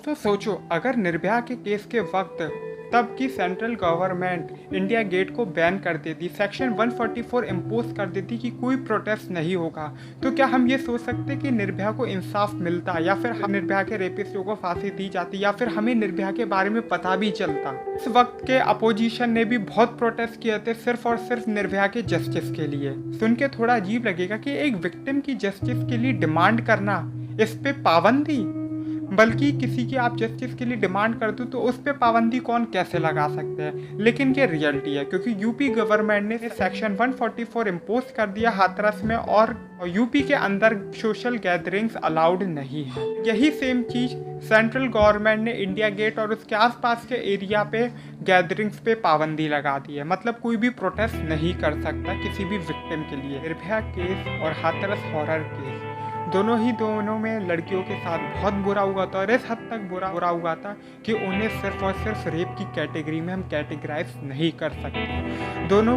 दोस्तों सोचो, अगर निर्भया के केस के वक्त तब की सेंट्रल गवर्नमेंट इंडिया गेट को बैन कर देती, सेक्शन 144 इम्पोज कर देती कि कोई प्रोटेस्ट नहीं होगा, तो क्या हम ये सोच सकते कि निर्भया को इंसाफ मिलता, या फिर हम निर्भया के रेपिस्टों को फांसी दी जाती, या फिर हमें निर्भया के बारे में पता भी चलता। इस वक्त के अपोजिशन ने भी बहुत प्रोटेस्ट किए थे सिर्फ और सिर्फ निर्भया के जस्टिस के लिए। सुन के थोड़ा अजीब लगेगा कि एक विक्टिम की जस्टिस के लिए डिमांड करना, इस पे पाबंदी, बल्कि किसी की आप जस्टिस के लिए डिमांड कर दो तो उस पर पाबंदी कौन कैसे लगा सकते हैं। लेकिन ये रियलिटी है, क्योंकि यूपी गवर्नमेंट ने सेक्शन 144 इम्पोज कर दिया हाथरस में, और यूपी के अंदर सोशल गैदरिंग्स अलाउड नहीं है। यही सेम चीज सेंट्रल गवर्नमेंट ने इंडिया गेट और उसके आसपास के एरिया पे गैदरिंग्स पे पाबंदी लगा दी है। मतलब कोई भी प्रोटेस्ट नहीं कर सकता किसी भी विक्टिम के लिए। निर्भया केस और हाथरस हॉरर केस दोनों में लड़कियों के साथ बहुत बुरा हुआ था, और इस हद तक बुरा हुआ था कि उन्हें सिर्फ और सिर्फ रेप की कैटेगरी में हम कैटेगराइज नहीं कर सकते। दोनों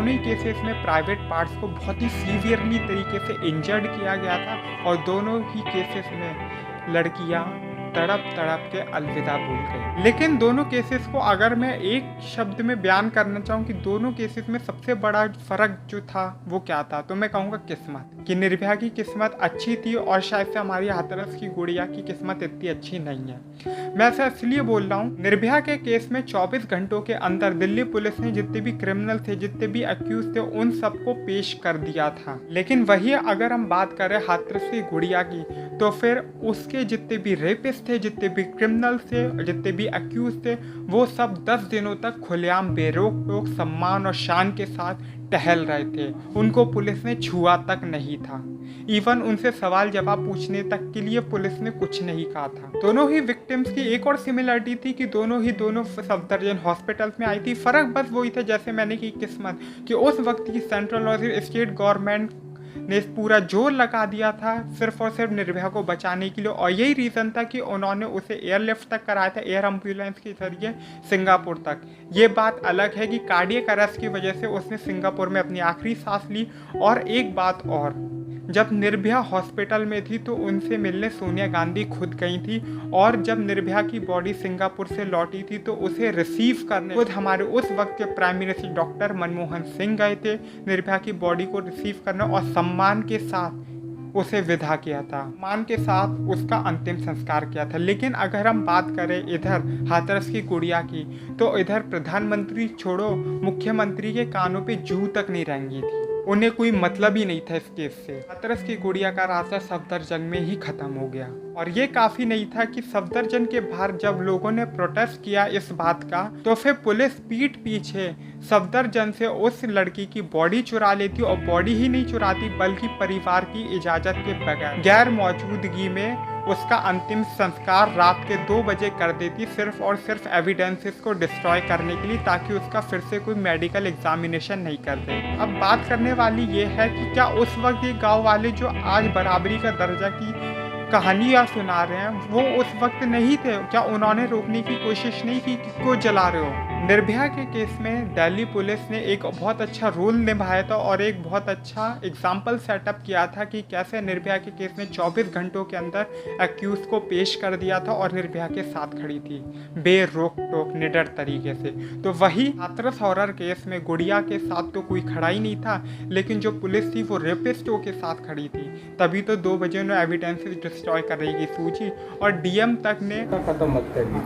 ही केसेस में प्राइवेट पार्ट्स को बहुत ही सीवियरली तरीके से इंजर्ड किया गया था, और दोनों ही केसेस में लड़कियां तड़प के अलविदा बोल गई। लेकिन दोनों केसेस को अगर मैं एक शब्द में बयान करना चाहूँ कि दोनों केसेस में सबसे बड़ा फर्क जो था वो क्या था, तो मैं कहूँगा किस्मत। कि निर्भया की किस्मत अच्छी थी, और शायद से हमारी हाथरस की गुड़िया की किस्मत इतनी अच्छी नहीं है। मैं ऐसा इसलिए बोल रहा हूँ, निर्भया के केस में 24 घंटों के अंदर दिल्ली पुलिस ने जितने भी क्रिमिनल थे, जितने भी अक्यूज थे, उन सबको पेश कर दिया था। लेकिन वही अगर हम बात करें हाथरस की गुड़िया की, तो फिर उसके जितने भी रेपिस्ट थे, जितने भी क्रिमिनल थे, जितने भी अक्यूज थे, वो सब 10 दिनों तक खुलेआम बेरोक टोक सम्मान और शान के साथ टहल रहे थे। उनको पुलिस ने छुआ तक नहीं था। इवन उनसे सवाल जवाब पूछने तक के लिए पुलिस ने कुछ नहीं कहा था। दोनों ही विक्टिम्स की एक और सिमिलरिटी थी कि दोनों सफदरजंग हॉस्पिटल्स में आई थी। फर्क बस वही था, जैसे मैंने की किस्मत, कि उस वक्त की सेंट्रल और स्टेट गवर्नमेंट ने पूरा जोर लगा दिया था सिर्फ और सिर्फ निर्भया को बचाने के लिए, और यही रीज़न था कि उन्होंने उसे एयरलिफ्ट तक कराया था, एयर एम्बुलेंस के जरिए सिंगापुर तक। ये बात अलग है कि कार्डियक अरेस्ट की वजह से उसने सिंगापुर में अपनी आखिरी सांस ली। और एक बात और, जब निर्भया हॉस्पिटल में थी तो उनसे मिलने सोनिया गांधी खुद गई थी, और जब निर्भया की बॉडी सिंगापुर से लौटी थी तो उसे रिसीव करने खुद हमारे उस वक्त के prime minister doctor Manmohan Singh गए थे निर्भया की बॉडी को रिसीव करने, और सम्मान के साथ उसे विदा किया था, सम्मान के साथ उसका अंतिम संस्कार किया था। लेकिन अगर हम बात करें इधर हाथरस की गुड़िया की, तो इधर प्रधानमंत्री छोड़ो, मुख्यमंत्री के कानों पे जू तक नहीं रेंगी थी। उन्हें कोई मतलब ही नहीं था इस केस से। हाथरस की गुड़िया का रास्ता सफदरजंग में ही खत्म हो गया। और ये काफी नहीं था कि सफदरजंग के बाहर जब लोगों ने प्रोटेस्ट किया इस बात का, तो फिर पुलिस पीठ पीछे सफदरजंग से उस लड़की की बॉडी चुरा लेती, और बॉडी ही नहीं चुराती बल्कि परिवार की इजाजत के बगैर गैर मौजूदगी में उसका अंतिम संस्कार रात के 2 बजे कर देती, सिर्फ और सिर्फ एविडेंसेस को डिस्ट्रॉय करने के लिए, ताकि उसका फिर से कोई मेडिकल एग्जामिनेशन नहीं कर दे। अब बात करने वाली ये है कि क्या उस वक्त ये गांव वाले जो आज बराबरी का दर्जा की कहानियाँ सुना रहे हैं वो उस वक्त नहीं थे? क्या उन्होंने रोकने की कोशिश नहीं की कि क्यों जला रहे हो? निर्भया के केस में दिल्ली पुलिस ने एक बहुत अच्छा रोल निभाया था, और एक बहुत अच्छा एग्जाम्पल सेटअप किया था कि कैसे निर्भया के केस में 24 घंटों के अंदर एक्यूज को पेश कर दिया था, और निर्भया के साथ खड़ी थी बेरोक टोक निडर तरीके से। तो वही हाथरस हॉरर केस में गुड़िया के साथ तो कोई खड़ा ही नहीं था, लेकिन जो पुलिस थी वो रेपिस्टों के साथ खड़ी थी। तभी तो 2 बजे उन्होंने एविडेंसेस डिस्ट्रॉय करने की सूची, और डीएम तक ने खत्म मत करिए।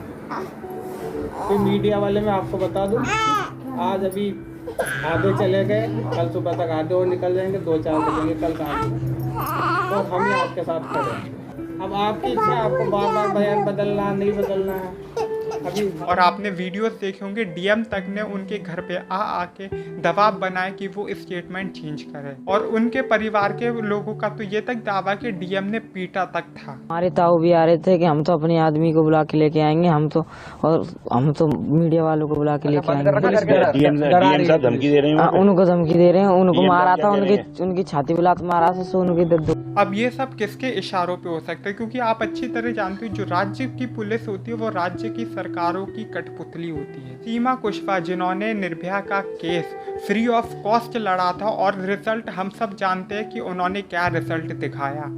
तो मीडिया वाले मैं आपको बता दूं, आज अभी आधे चले गए, कल सुबह तक आधे और निकल जाएंगे, 2-4 बजेंगे कल कहाँ, तो हम ही आपके साथ खड़े हैं। अब आपकी इच्छा, आपको बार बयान बदलना नहीं बदलना है अभी। और आपने वीडियोस देखे होंगे, डीएम तक ने उनके घर पे आके दबाव बनाया कि वो स्टेटमेंट चेंज करे, और उनके परिवार के लोगों का तो ये तक दावा कि डीएम ने पीटा तक था। हमारे ताऊ भी आ रहे थे कि हम तो अपने आदमी को बुला के लेके आएंगे, हम तो मीडिया वालों को बुला के लेके आएंगे। डीएम साहब धमकी दे रहे हैं, उनको धमकी दे रहे हैं, उनको मारा था, उनकी छाती बुला मारा था, उनकी अब ये सब किसके इशारों पे हो सकता है, क्योंकि आप अच्छी तरह जानते हो जो राज्य की पुलिस होती है वो राज्य की सरकारों की कठपुतली होती है। सीमा कुशवाहा जिन्होंने निर्भया का केस फ्री ऑफ कॉस्ट लड़ा था और रिजल्ट हम सब जानते हैं कि उन्होंने क्या रिजल्ट दिखाया।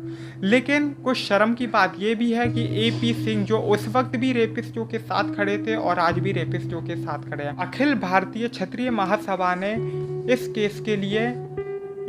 लेकिन कुछ शर्म की बात ये भी है कि AP सिंह जो उस वक्त भी रेपिस्टों के साथ खड़े थे और आज भी रेपिस्टों के साथ खड़े हैं, अखिल भारतीय क्षत्रिय महासभा ने इस केस के लिए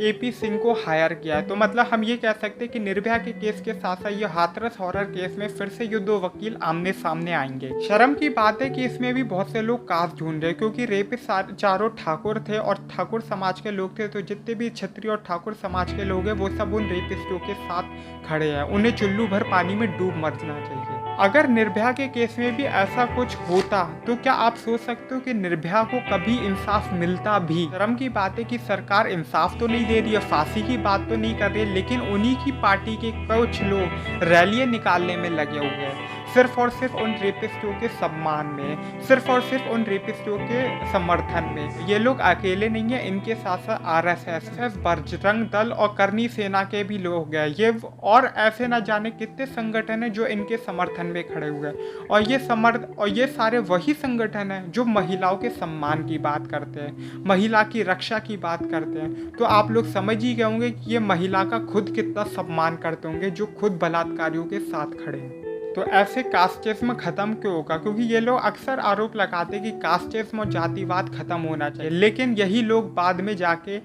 AP सिंह को हायर किया है। तो मतलब हम ये कह सकते हैं कि निर्भया के केस के साथ साथ ये हाथरस हॉरर केस में फिर से ये दो वकील आमने सामने आएंगे। शर्म की बात है कि इसमें भी बहुत से लोग कास ढूंढ रहे हैं, क्योंकि रेपिस्ट चारों ठाकुर थे और ठाकुर समाज के लोग थे। तो जितने भी क्षत्रिय और ठाकुर समाज के लोग हैं वो सब उन रेपिस्टों के साथ खड़े हैं। उन्हें चुल्लू भर पानी में डूब मरना चाहिए। अगर निर्भया के केस में भी ऐसा कुछ होता तो क्या आप सोच सकते हो कि निर्भया को कभी इंसाफ मिलता भी? शर्म की बात है कि सरकार इंसाफ तो नहीं दे रही है, फांसी की बात तो नहीं कर रही है, लेकिन उन्हीं की पार्टी के कुछ लोग रैलियां निकालने में लगे हुए हैं, सिर्फ और सिर्फ उन रेपिस्टों के सम्मान में, सिर्फ और सिर्फ उन रेपिस्टों के समर्थन में। ये लोग अकेले नहीं है, इनके साथ साथ RSS, बजरंग दल और करनी सेना के भी लोग हैं। ये और ऐसे ना जाने कितने संगठन हैं जो इनके समर्थन में खड़े हुए हैं। और ये सारे वही संगठन हैं जो महिलाओं के सम्मान की बात करते हैं, महिला की रक्षा की बात करते हैं। तो आप लोग समझ ही गए होंगे कि ये महिला का खुद कितना सम्मान करते होंगे जो खुद बलात्कारियों के साथ खड़े हैं। तो ऐसे कास्टिज्म खत्म क्यों होगा? क्योंकि ये लोग अक्सर आरोप लगाते हैं कि कास्टिज्म और जातिवाद खत्म होना चाहिए, लेकिन यही लोग बाद में जाके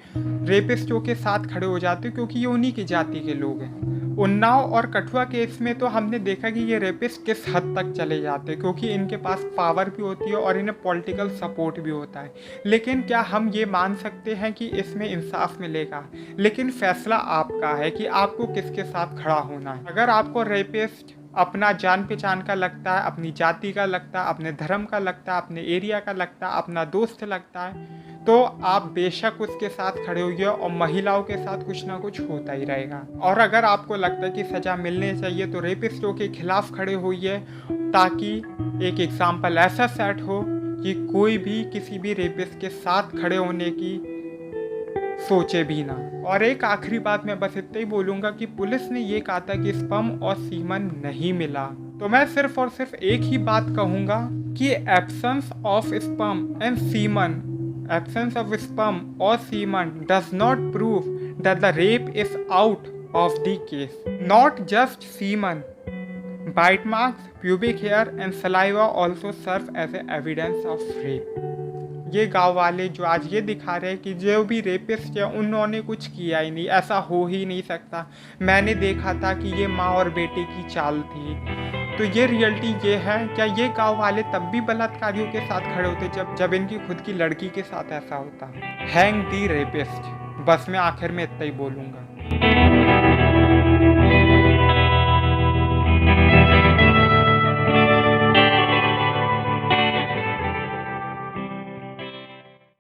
रेपिस्टों के साथ खड़े हो जाते हैं, क्योंकि ये उन्हीं की जाति के लोग हैं। उन्नाव और कठुआ केस में तो हमने देखा कि ये रेपिस्ट किस हद तक चले जाते हैं, क्योंकि इनके पास पावर भी होती है और इन्हें पॉलिटिकल सपोर्ट भी होता है। लेकिन क्या हम ये मान सकते हैं कि इसमें इंसाफ मिलेगा? लेकिन फैसला आपका है कि आपको किसके साथ खड़ा होना है। अगर आपको रेपिस्ट अपना जान पहचान का लगता है, अपनी जाति का लगता है, अपने धर्म का लगता है, अपने एरिया का लगता है, अपना दोस्त लगता है, तो आप बेशक उसके साथ खड़े होइए और महिलाओं के साथ कुछ ना कुछ होता ही रहेगा। और अगर आपको लगता है कि सज़ा मिलनी चाहिए तो रेपिस्टों के खिलाफ खड़े होइए, ताकि एक एग्जाम्पल ऐसा सेट हो कि कोई भी किसी भी रेपिस्ट के साथ खड़े होने की सोचे भी ना। और एक आखिरी बात मैं बस इतना ही बोलूँगा कि पुलिस ने ये कहा था कि स्पर्म और सीमन नहीं मिला, तो मैं सिर्फ और सिर्फ एक ही बात कहूँगा कि absence of sperm and semen, absence of sperm और semen does not prove that the rape is out of the case. Not just semen, bite marks, pubic hair and saliva also serve as a evidence of rape। ये गांव वाले जो आज ये दिखा रहे हैं कि जो भी रेपिस्ट है उन्होंने कुछ किया ही नहीं, ऐसा हो ही नहीं सकता, मैंने देखा था कि ये माँ और बेटे की चाल थी। तो ये रियलिटी ये है। क्या ये गांव वाले तब भी बलात्कारियों के साथ खड़े होते जब इनकी खुद की लड़की के साथ ऐसा होता? हैंग दी रेपिस्ट। बस मैं आखिर में इतना ही बोलूँगा।